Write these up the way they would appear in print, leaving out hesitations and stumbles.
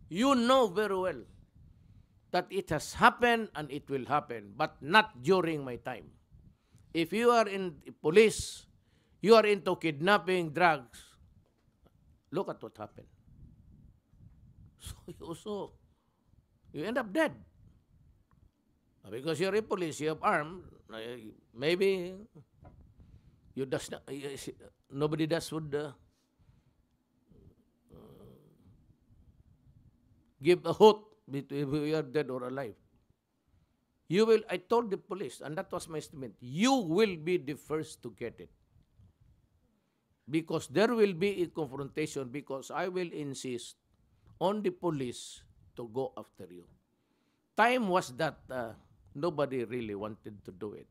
You know very well that it has happened and it will happen, but not during my time. If you are in police, you are into kidnapping, drugs, look at what happened. So you end up dead. Because you're a police, you have armed, maybe you does not, nobody does would give a hoot between we are dead or alive. You will, I told the police, and that was my statement, you will be the first to get it. Because there will be a confrontation because I will insist on the police to go after you. Time was that nobody really wanted to do it.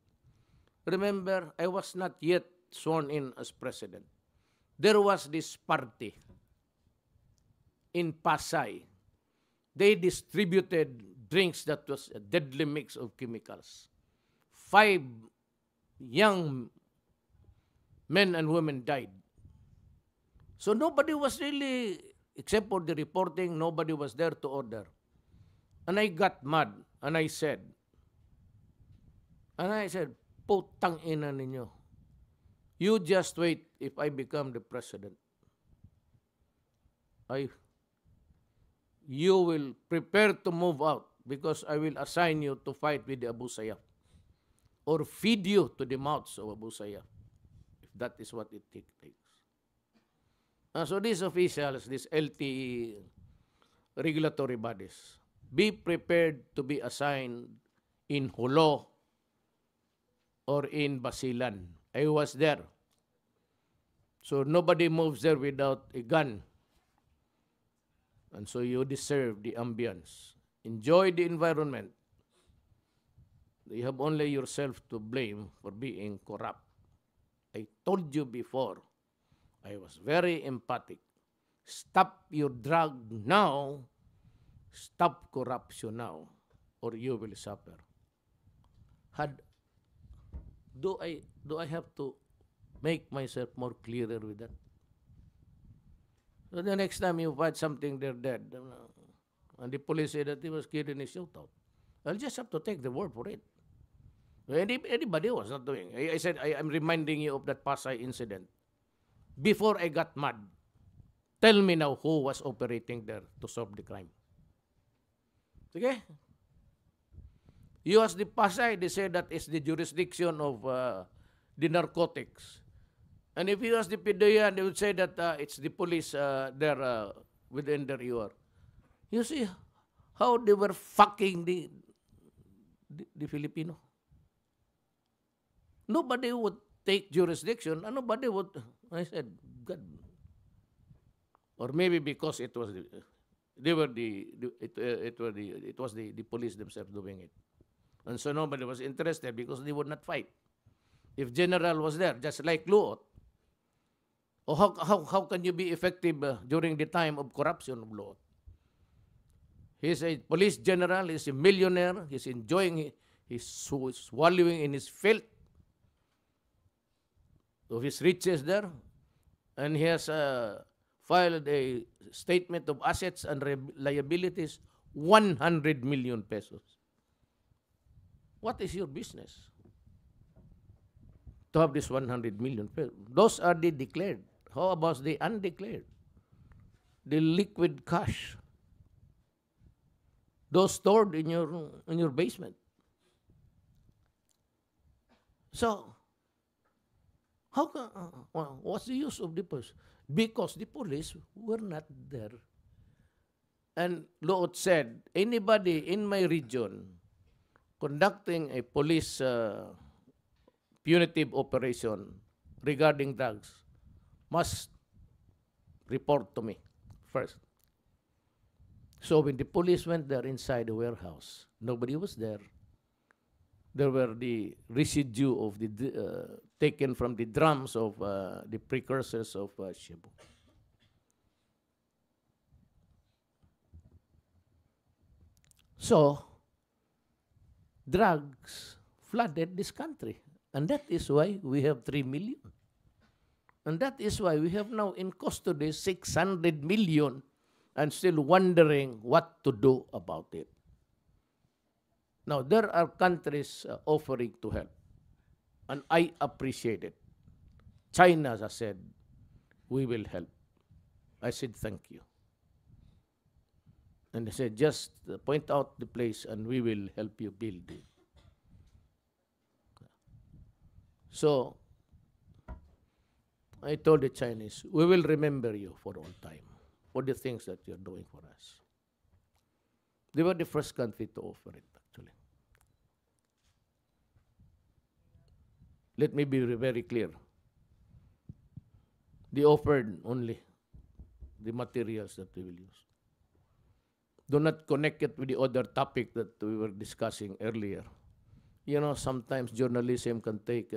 Remember, I was not yet sworn in as president. There was this party in Pasay. They distributed drinks that was a deadly mix of chemicals. 5 young men and women died. So nobody was really, except for the reporting, nobody was there to order. And I got mad, and I said, putang ina ninyo. You just wait if I become the president. You will prepare to move out because I will assign you to fight with the Abu Sayyaf or feed you to the mouths of Abu Sayyaf, if that is what it takes. So these officials, these LTE regulatory bodies, be prepared to be assigned in Hulo or in Basilan. I was there. So nobody moves there without a gun. And so you deserve the ambience. Enjoy the environment. You have only yourself to blame for being corrupt. I told you before, I was very emphatic. Stop your drug now. Stop corruption now, or you will suffer. Do I have to make myself more clearer with that? So the next time you find something, they're dead. And the police say that he was killed in a shootout. I'll just have to take the word for it. Anybody was not doing. I said, I'm reminding you of that Pasay incident. Before I got mad, tell me now who was operating there to solve the crime. Okay? You ask the Pasay, they say that is the jurisdiction of the narcotics. And if you ask the PDEA, they would say that it's the police there within their UR. You see how they were fucking the Filipino. Nobody would take jurisdiction, and nobody would. I said, God. Or maybe because it was the police themselves doing it, and so nobody was interested because they would not fight. If General was there, just like Luot, or how can you be effective during the time of corruption of Luot? He's a police general. He's a millionaire. He's enjoying it. He's swallowing in his filth of his riches there, and he has filed a statement of assets and liabilities, 100 million pesos. What is your business to have this 100 million pesos? Those are the declared. How about the undeclared? The liquid cash. Those stored in your basement. So, what's the use of the police? Because the police were not there. And Lord said, anybody in my region conducting a police punitive operation regarding drugs must report to me first. So when the police went there inside the warehouse, nobody was there. There were the residue of the taken from the drums of the precursors of Cebu. So, drugs flooded this country. And that is why we have 3 million. And that is why we have now in custody 600 million. and still wondering what to do about it. Now, there are countries offering to help, and I appreciate it. China has said, we will help. I said, thank you. And they said, just point out the place and we will help you build it. So, I told the Chinese, we will remember you for all time, for the things that you're doing for us. They were the first country to offer it, actually. Let me be very clear. They offered only the materials that we will use. Do not connect it with the other topic that we were discussing earlier. You know, sometimes journalism can take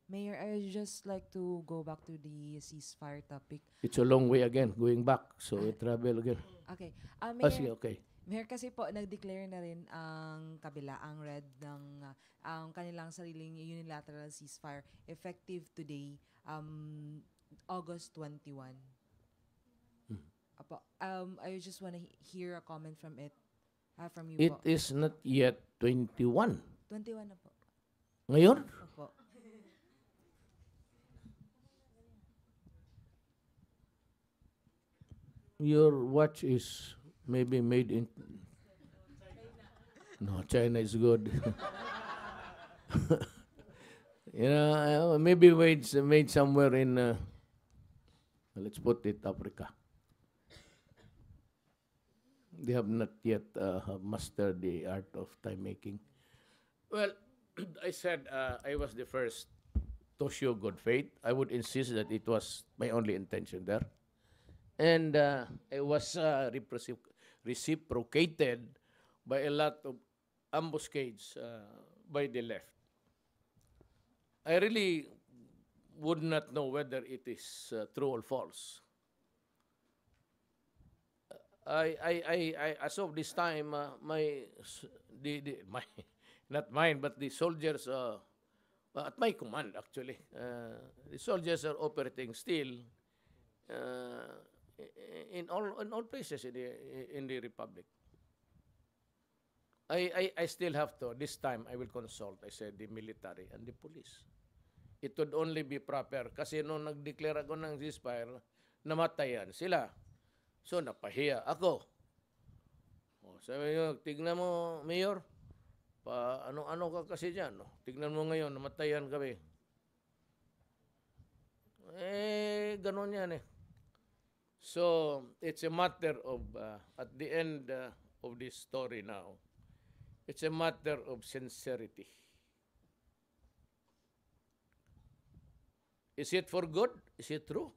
Mayor, I would just like to go back to the ceasefire topic. it's a long way again, going back. So we travel again. Okay. Sige, Mayor, okay. Mayor, kasi po, nag-declare na rin ang kabila, ang Red, ng ang kanilang sariling unilateral ceasefire effective today, August 21. Apo, I just want to hear a comment from it, from you It po. is not yet 21. 21 na po. Ngayon? Opo. Your watch is maybe made in... No, China is good. You know, maybe made somewhere in, let's put it, Africa. They have not yet mastered the art of time making. Well, I said I was the first to show good faith. I would insist that it was my only intention there. And it was reciprocated by a lot of ambuscades by the left. I really would not know whether it is true or false. I as of this time, my not mine, but the soldiers at my command actually, the soldiers are operating still in all places in the republic. I still have to, this time I will consult, I said, the military and the police. It would only be proper kasi nung nag-declare ako ng ceasefire, namatayan sila. So napahiya ako. O, sabi nyo, tignan mo, Mayor, ano ka kasi dyan. No? Tignan mo ngayon, namatayan kami. Ganon yan eh. So, it's a matter of, at the end of this story now, it's a matter of sincerity. Is it for good? Is it true?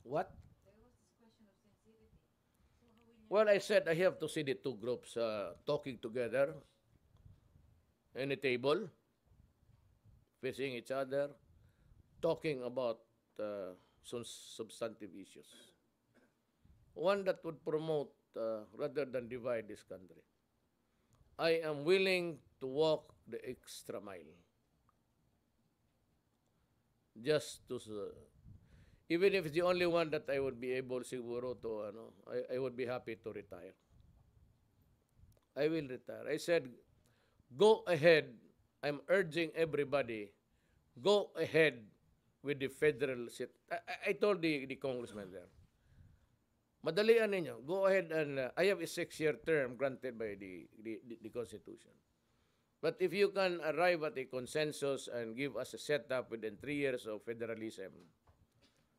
What? Well, I said I have to see the two groups talking together in a table, facing each other, talking about some substantive issues. One that would promote rather than divide this country. I am willing to walk the extra mile. Just to, even if it's the only one that I would be able siguro to, I would be happy to retire. I will retire. I said, go ahead. I'm urging everybody, go ahead with the federal seat. I told the congressman there, madalian ninyo. Go ahead and I have a 6-year term granted by the Constitution. But if you can arrive at a consensus and give us a setup within 3 years of federalism,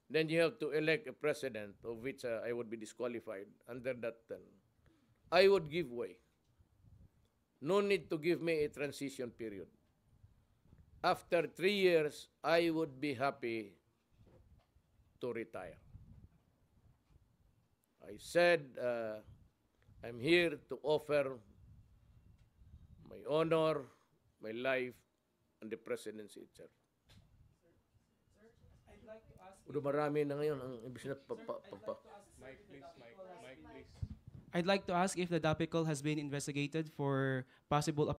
then you have to elect a president of which I would be disqualified under that. I would give way. No need to give me a transition period. After 3 years, I would be happy to retire. I said, I'm here to offer my honor, my life, and the presidency itself. I'd like to ask Marami na ngayon ang ibig na Mike, please. Mike, please. I'd like to ask if the DAPICOL has been investigated for possible